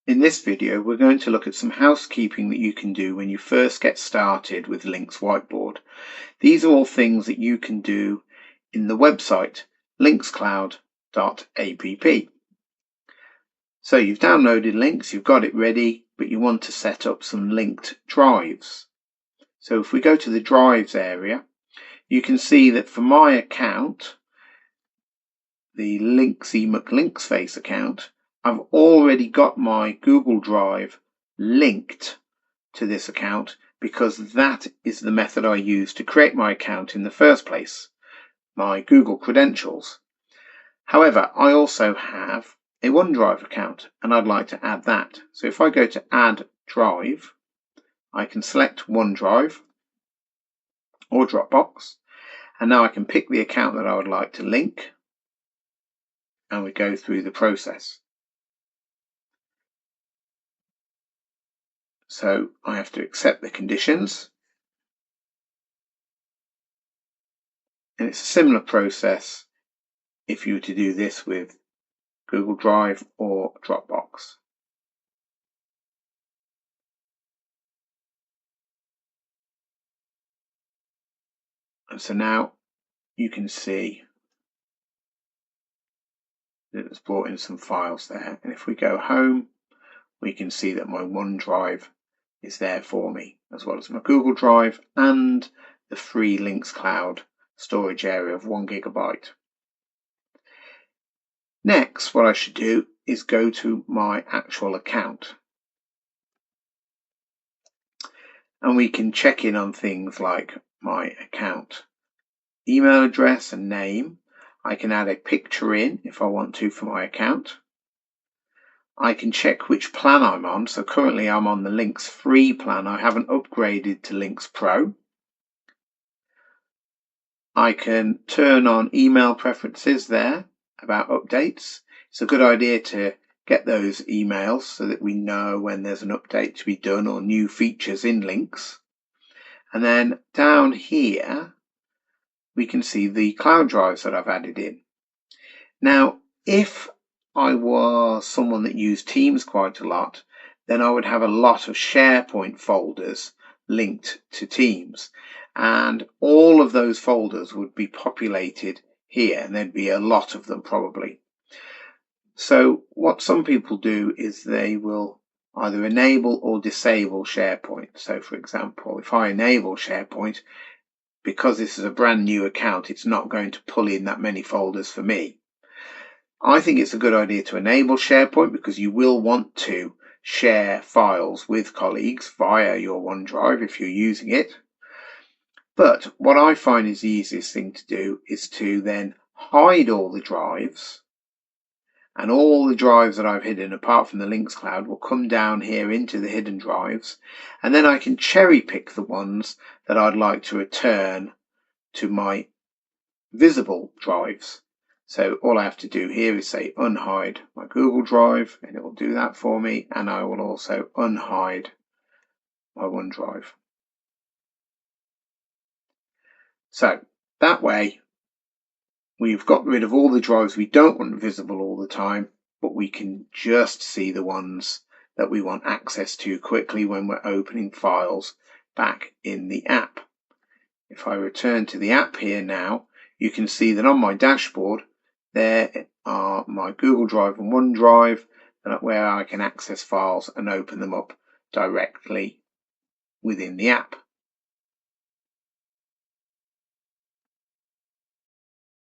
In this video, we're going to look at some housekeeping that you can do when you first get started with LYNX Whiteboard. These are all things that you can do in the website lynxcloud.app. So you've downloaded LYNX, you've got it ready, but you want to set up some linked drives. So if we go to the drives area, you can see that for my account, the LYNXWhiteboard account, I've already got my Google Drive linked to this account because that is the method I use to create my account in the first place, my Google credentials. However, I also have a OneDrive account and I'd like to add that. So if I go to Add Drive, I can select OneDrive or Dropbox, and now I can pick the account that I would like to link, and we go through the process. So I have to accept the conditions, and it's a similar process if you were to do this with Google Drive or Dropbox. And so now you can see that it's brought in some files there, and if we go home, we can see that my OneDrive is there for me, as well as my Google Drive and the free LYNX Cloud storage area of 1 GB. Next, what I should do is go to my actual account, and we can check in on things like my account email address and name. I can add a picture in if I want to for my account. I can check which plan I'm on. So currently I'm on the LYNX free plan. I haven't upgraded to LYNX Pro. I can turn on email preferences there about updates. It's a good idea to get those emails so that we know when there's an update to be done or new features in LYNX. And then down here, we can see the cloud drives that I've added in. Now, if I was someone that used Teams quite a lot, then I would have a lot of SharePoint folders linked to Teams, and all of those folders would be populated here, and there'd be a lot of them probably. So what some people do is they will either enable or disable SharePoint. So for example, if I enable SharePoint, because this is a brand new account, it's not going to pull in that many folders for me. I think it's a good idea to enable SharePoint because you will want to share files with colleagues via your OneDrive if you're using it. But what I find is the easiest thing to do is to then hide all the drives, and all the drives that I've hidden apart from the LYNX Cloud will come down here into the hidden drives, and then I can cherry pick the ones that I'd like to return to my visible drives. So all I have to do here is say unhide my Google Drive, and it will do that for me, and I will also unhide my OneDrive. So that way we've got rid of all the drives we don't want visible all the time, but we can just see the ones that we want access to quickly when we're opening files back in the app. If I return to the app here now, you can see that on my dashboard there are my Google Drive and OneDrive, where I can access files and open them up directly within the app.